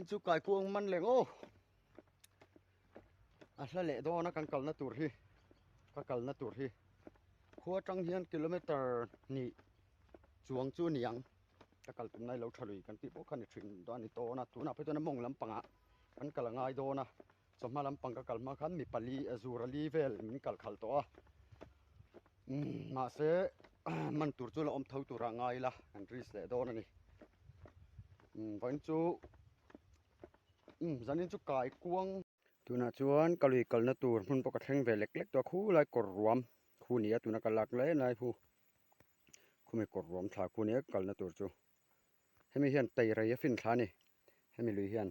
chu kai kuang man leng o a hla le do na kan kal na tur hi ka kal na tur hi khua tang hian kilometer ni chuang chu niang ka kal tum nai lo thalui kan ti bo kan thin do ani to na tu na pe to na mong lam panga kan kal ngai do na choma lam pang ka kal ma khan mi pali azurali vel min kal khal to a ma se man tur chu la om thau tura ngai la kan ris le do na ni van chu zanin chu kai kuang tuna chuan kalui kalna tur hun poka theng ve lek to khu lai kor ruam khu nia tuna kalak le nai phu khumi kor ruam tha khu nia kalna tur chu hemi hian tei rai fin thla ni hemi lui hian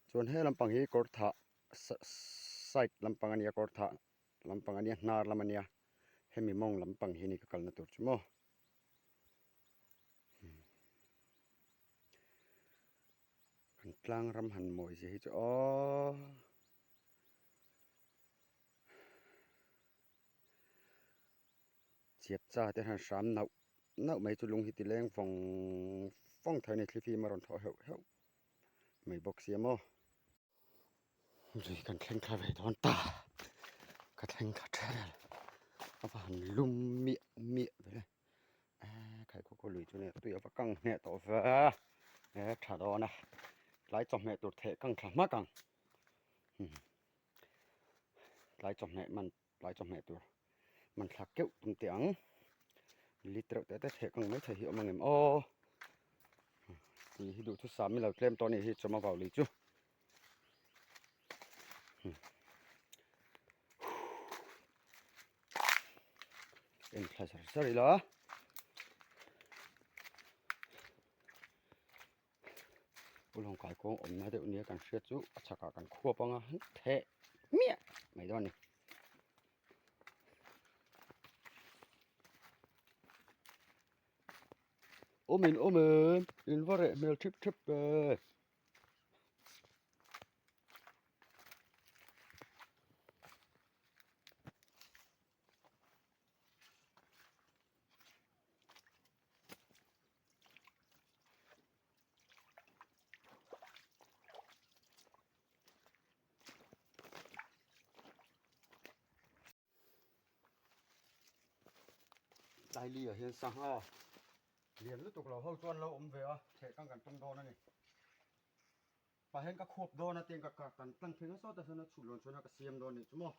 chuan he lampang hi kor tha site lampang ania kor tha lampang ania hnar lamania hemi mong lampang hi ni ka kalna tur chu mo kan tlang ram han moi si hi chu chiap cha te han sam nau mai chu lung hi ti leng phong thai ni thlifi maron tho heu mai box yamo ri kan thleng kha ve don ta ka thleng kha thel apa han lum mi ve khai ko lui chu ne tu ya pa kang ne to va tha do na lai chom ne tur the kang thla ma kang lai chom ne tur man thla keu tum tiang litro te the kang mai thai hi omangem hi du thu sam mi lo klem to ni hi choma vào li chu en thla sari la ulong kai ko om na de unia kan hria chu achaka kan khuwa panga the mia mai do ni omen in vare mel trip tai li a hian sang a lian lu tuk lo ho chuan lo om ve a the kang kan tung do na ni pa hen ka khop do na ten ka kan tang thinga so ta sana chulon chona ka siam do ni chumo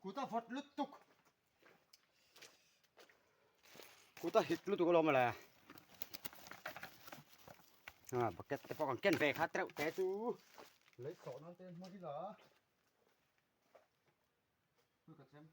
kuta fot lutuk kuta hit lutuk lo mala บักเก็ตแต่พอกันเก้นเฟคัดเต้าแต่จูเลยสอนนั่นเต้มาที่หล่ะเพื่อกระเทียม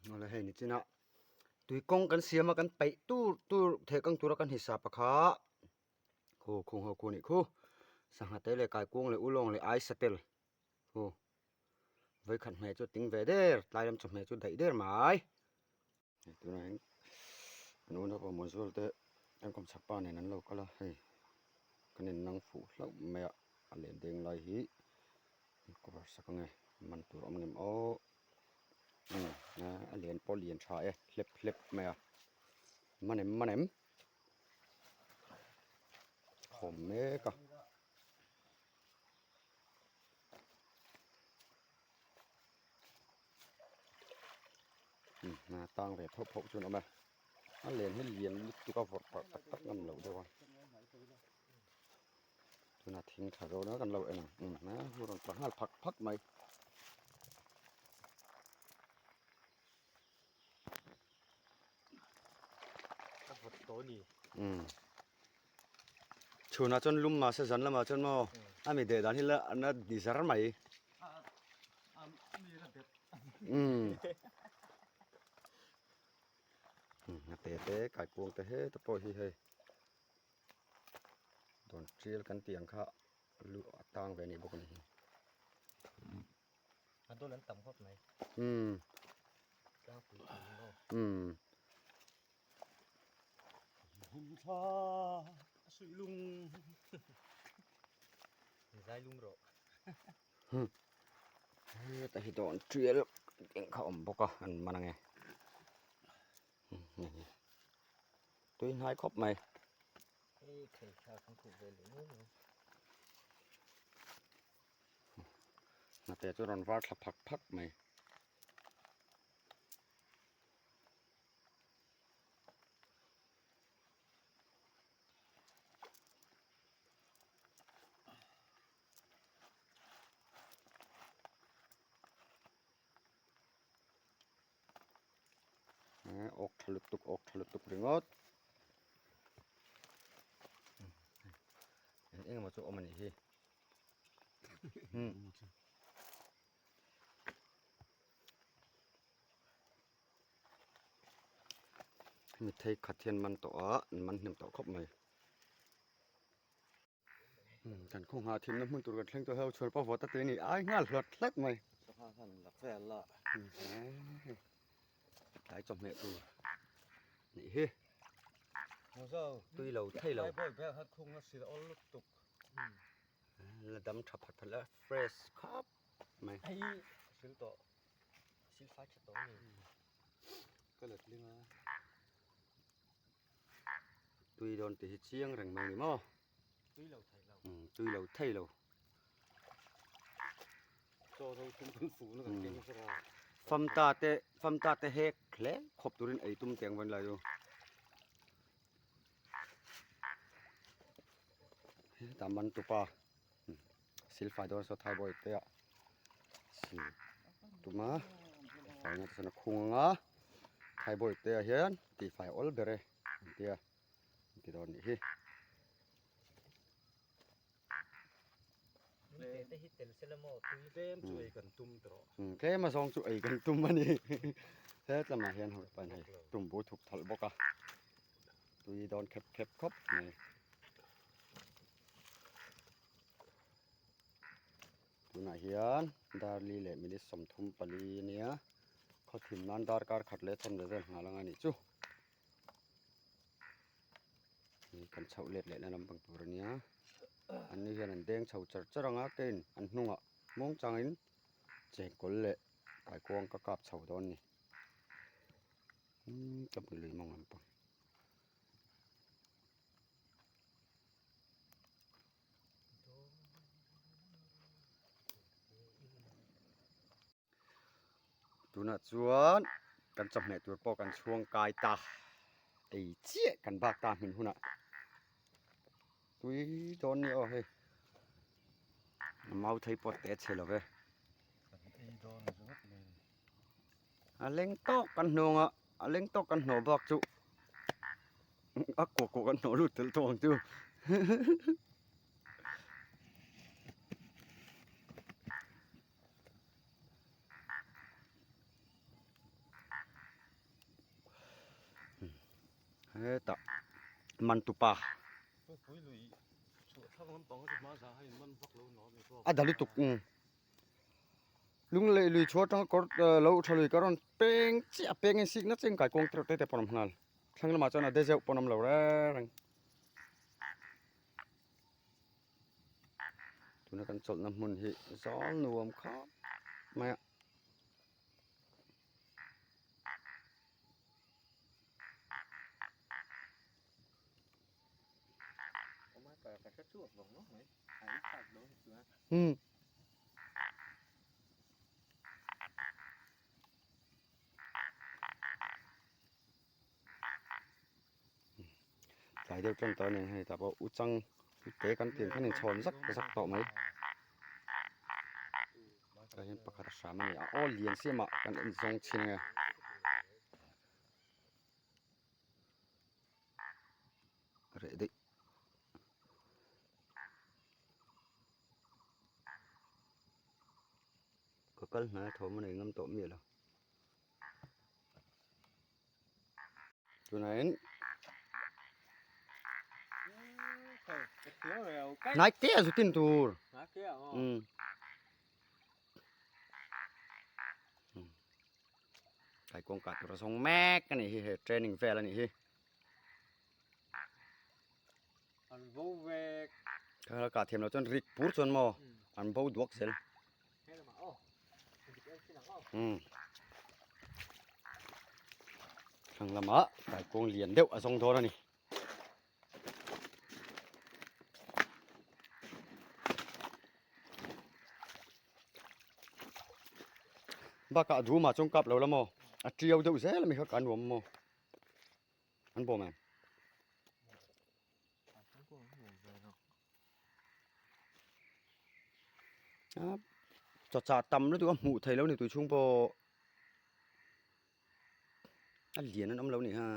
เอาละให้นี่จินะตุยกงกันเสียมากันไปตู้เทกังตุระกันหิสาปะคะโคคงเฮากูนี่คูสังหาเตเลยกายกงเลยอุลงเลยไอสเตลโคไว้ขันแม่จุดติงเวเดอร์ตายลำจุดแม่จุดไดเดอร์หมายตัวนั้นนู้นก็มันสุดเตะอันกำชับป้าในนั้นเราก็ละให้กันเน้นนังฝูแล้วแม่อันเล่นเด้งลอยหีก็แบบสักไงมันตัวอมเงิมอ้นะอันเล่นพอเลียนชายเล็บแม่มันเอ็มผมเมก็นาตั้งแบบพบจนเอามาอันเล่นให้เลียนตุกฟอดตักน้ำเหลวด้วยว่าจนทิ้งถ่ายเราเนาะกันเราเองนะพวกเราประหารพักไหมก็ฟอดโตนี่ชวนจนลุ่มมาเสียจันละมาจนมาอันมีเดือดนี่ละอันนั้นดีสารไหมมีระเบียบเตะไก่กวงเตะเฮ้ตะโปฮีเฮ้โดนเชียลกันเตียงข้าลุตังเวนี่บุกนี่อันตัวนั้นต่ำครบไหมกลางปีถึงเนาะหุ่นชาสุยลุงใจลุงโรแต่ที่โดนเชียลเก่งข้าอมบุกอันมันไงตัวนี้หายครบไหมไข่ข้าวทั้งถูกเลยหรือน่าแต่จะรอนวาดละพักไหมอกทะลุตุกเรื่องอดเอ็งมาช่วยเอามันนี่มีไทยขัดเทียนมันตัวมันเห็นตัวครบไหมกันคงหาทีมน้ำมันตัวกันเล่นตัวเฮาชวนป้าฟอตตีนี่อ้ายง่าหลดเล็กไหมสภาพท่านหลักแฟนละหลายจอมแม่ตัวนี่เฮ้ตุยเราไทยเราบ่อยแพ้ฮัดคงสิเอาลุกตุกระดำฉับผัดพันละเฟรชครับไหมไอ้สิลโตสิลฟ้าชะโตนี่ก็เลิศเรื่องตุยโดนตีเชียงแรงมังนี่มั้งตุยเราไทยเราตุยเราไทยเราโตเราตุ้มฝูนึกเก่งสระฟัมตาเตเฮกแคลขบตัวนี้ไอ้ตุ้มเตียงวันไรอยู่ตามมันตุปาสิลฟ้าโดนสะท้ายบ่อยเตะสิตุมาไฟนี่สนักคุงอ่ะไทยบ่อยเตะเฮียนตีไฟออลเบเรเตะตีโดนนี่ฮิแต่ฮิตเตลเซลโมตุยเต็มช่วยกันตุ้มตรอแค่มาส่องช่วยกันตุ้มมันนี่เฮ็ดละมาเฮียนหอยปานให้ตุ้มบ่ถูกถลบกะตุยโดนแคบครบนี่ตุน่ะเฮียนดาลีเลมินิสมทุมปลีเนี่ยเขาถิ่มนั้นดาร์การขัดเลทำเรื่องหาลังอันนี้จุนี่กันเช่าเล็ดนะลำบางตัวเนี้ยอันนี้เฮียนเด้งเช่าจัดงาเกินอันนุ่งมองจังอินเจ๊กอลเล่ไก่กวางก็กลับเช่าตอนนี้จับเลยมองมันปังตัวน่ะชวนกันจับแม่ตัวปอกันช่วงกายตาไอ้เจี๊ยกันบากตาเห็นหุ่นอ่ะตุยโดนนี่เฮ้ยเมาไทยปอดเตะเฉลยเว้ยเล่งโตกันหนูอ่ะเล่งโตกันหนูบอกจุกูกันหนูรุดถึงตัวจุ ตะมันตุปา ปุ้ยลุยถ้ามันปองก็จะมาซะให้มันพักรู้เนาะนี่ก็ อะดาลุตุกลุงเลยลุยชัวตั้งก็เราทะลุก็รอนเป้งจิเป้งสิกนะจิงไก่กงตรเตปนมหันทั้งละมาจนะเดเซปนมเราแรงตุนกันสดน้ำมันหิซ้อนนวมครับมาเอามาแต่ก็ชั่วลงเนาะไหมไอ้ตักโดนนะ หลายเดียวจนตอนนี้ให้แต่ว่าอุจังเตะกันเตียงแค่หนึ่งชนสักต่อไหมก็เห็นประกาศสามันอ๋อเลียนเสียมากันอินทรงชินไงเรดิก็กันนะโถมันเองน้ำโตมีแล้วตัวไหนนายเตี้ยสุดที่ตัวไก่กงกัดเราส่งแม็กกันนี่เฮ้เทรนนิ่งแฟร์แล้วนี่เฮ้อันโบเวก ข้าราชการเทียมเราจนริกปูจนมออันโบดวกเซลทางละมะไก่กงเหรียญเดียวส่งโทแล้วนี่บ้ากะดูมาจงกับเราละมออัดเจียวเดียวเซลไม่เข้ากันรวมมออันโบแมนครับจอดจ่าตำแล้วตัวหมูไทยแล้วนี่ตัวช่วงพออันเหรียญนั่นน้ำแล้วนี่ฮะ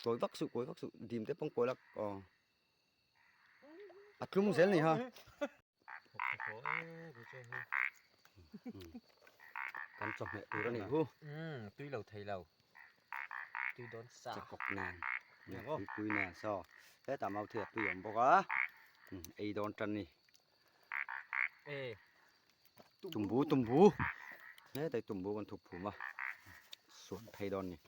cối vắc sự tìm tới bông cối là à chung sẽ này ha con chọc mẹ từ đó này hu tuy lầu thầy lầu tuy đón xa cọc nàn cùi nè so thế tạm ao thiệt tuy ẩm bọc á ấy đón chân này tùm bú thế tại tùm bú con thục phủ mà xuống thay đòn này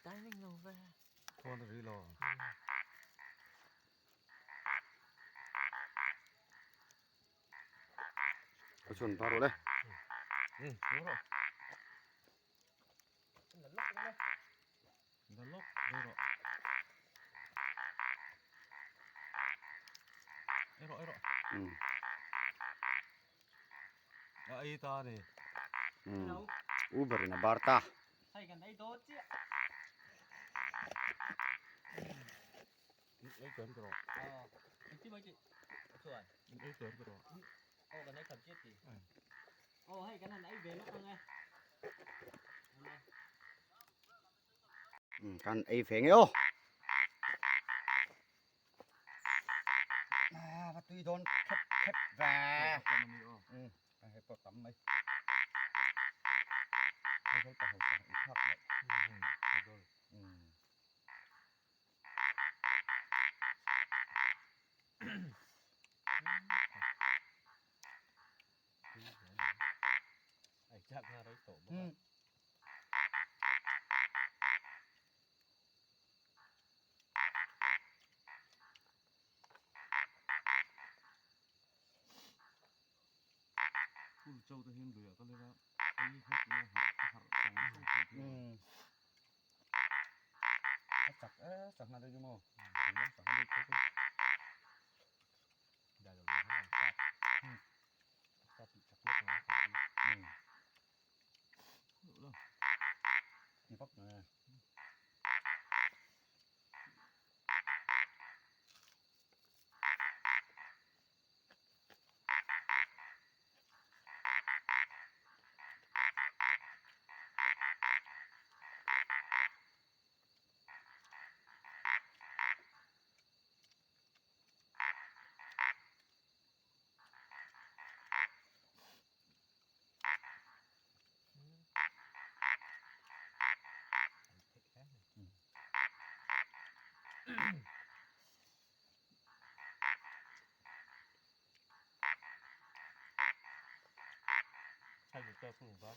tái mình lâu về con nó đi lo có chuẩn vào rồi đây đúng rồi nó lốc đây rồi ấy ta này Uber na Barta hay gần đây tốt chứ ấy cấn rồi chứ mấy chị chuẩn ấy cấn rồi ô gần đây cầm chết gì ô hay cái này nãy về lúc không nghe kan ai phèn yo và tùy đón khép và hay có tắm mấy hay có tàu khác đấy ai chắc ra đấy tổ châu ta hiên lửa có lên đó ấy hết nó sạc nào đây chứ mò sạc đi thế đây là hai sạc sạc bị chặt mất nó rồi đi bắt nè แต่สูงครับ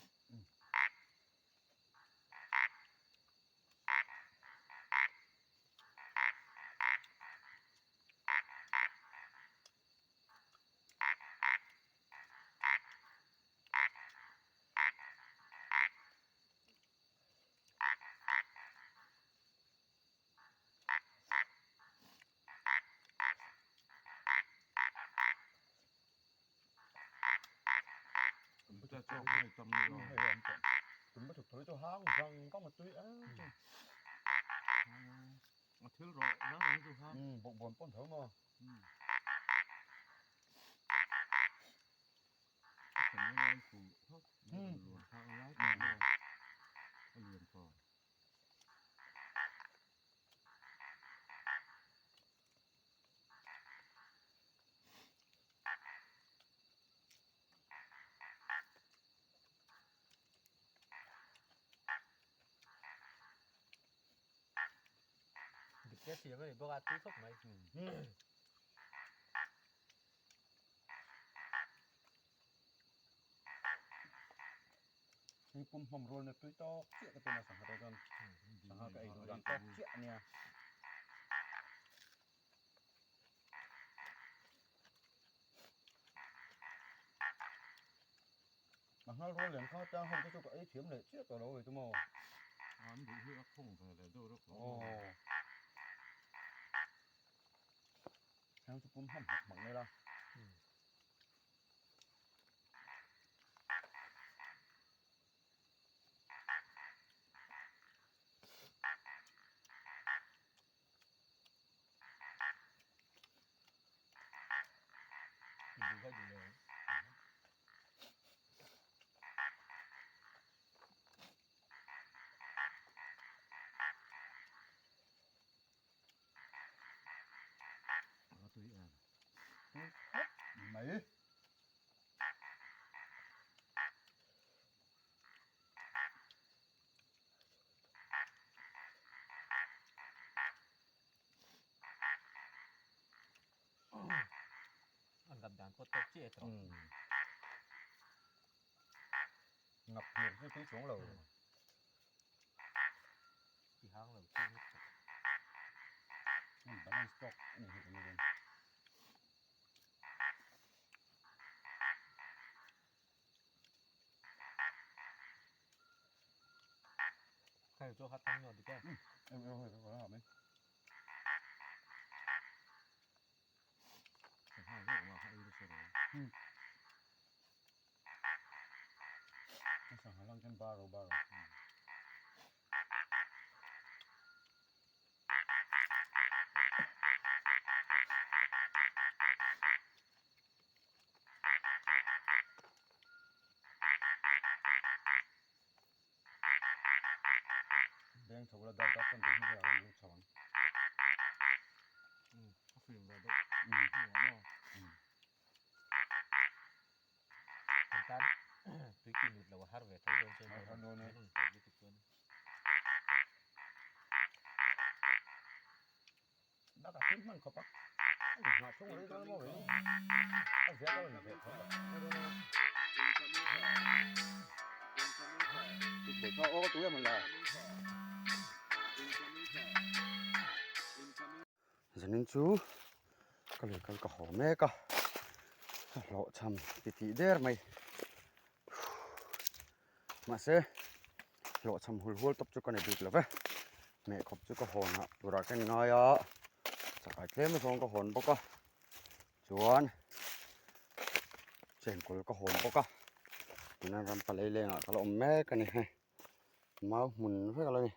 บ่จะจอกให้จำเนาะ ให้เห็นผมบ่ถูกถอยตัวห้างฟังก็มาตุ้ยมาเที่ยวรอแล้วมันดูครับ บนป้นเถามา ผมไม่ได้สูเขาหลวงทางร้ายกันเนาะเรียนก่อน ดิแกเสียบ่ได้บ่กล้าตื้อซบไหม มีปุ่มหอมโรลในตุ้ยตอกเจี๊ยกับตัวน่ะสังหารกันสังหารกับไอ้ตัวดังตอกเจี๊ยเนี่ยมาหาโรลเหลืองข้าวจ้างห้องก็ตัวไอ้เถียมเลยเจี๊ยตัวเราไอ้ตัวหมอ อันดูที่รักพุ่งไปเลยดูรัก ทางปุ่มหอมหมังเลยล่ะดูก็อยู่เลย เอาตัวอ่าน ไหน อันดับด่านก็ตกเจี๊ยตรอ งับเหี่ยวที่ตุ้ยสองเรา ที่ห้างเราชื่อ บาลานซ์ต็อกนี่เห็นไหมกัน ใครโจคัดตั้งยอดดิแก เอาหาไหม แต่ให้เรื่องมาให้รู้สึก สังหารลังกันบาร์ แดงถูกแล้วดาวตัดต้นเดี๋ยวที่เราอยู่สอง เขาฟิล์มเราด้วยหัวเนาะ เหมือนกันตุยกินนิดแล้วว่าฮาร์เวสต์โดนใช่ไหมโดนเนี่ยใส่ยุติเกิน แล้วก็ขึ้นมันเขาปะหาช่วงอะไรก็ไม่รู้ถ้าเสียก็ไม่เป็นไรเด็กเขาโอ้ตัวมันละจะนึกชูก็เลยกันก็หอมแม่ก็เราทำติเดอร์ไหมมาเสเราทำหัวตบจุกันในบุตรแล้วเว้ยแม่ขบจุกหอนฮะตัวรักกันน้อยอ่ะสักไอ้เคลมส่งก็หอนปะก็ชวนเจนกุลก็หอนปะก็ตัวนั้นรำปลายเลยอ่ะkalauแม่กันนี่ให้มาหมุนเพื่ออะไรนี่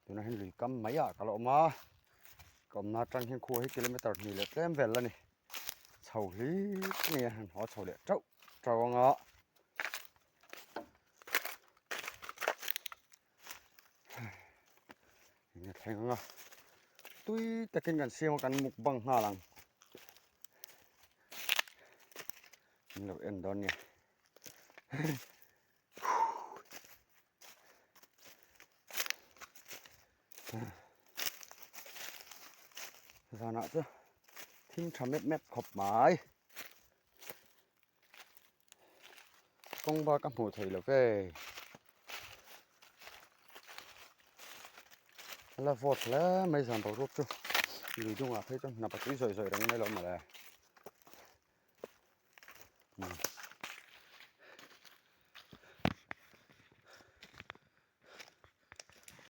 ตัวนั้นเห็นหรือกำไม่อ่ะkalauมาก็มาจังเห็นคู่ให้กิโลเมตรนี่แหละเต็มเวลแล้วนี่เฉาลีนี่หันหัวเฉาเลยเจ้าเงาะนี่แทงเงาะตุ้ยตะกินกันเสียงกันมุกบังหาหลังนี่เราเอ็นดอนเนี่ยสถานะจ้ะ ทิ้งทำเม็ดขอบหมายกงบ้ากับหมูไทยแล้วก็แล้วฟอดแล้วไม่สั่งปลารูปจุอยู่จุงอ่ะเพื่อนนับไปสวยๆดังนี้เรามาแล้ว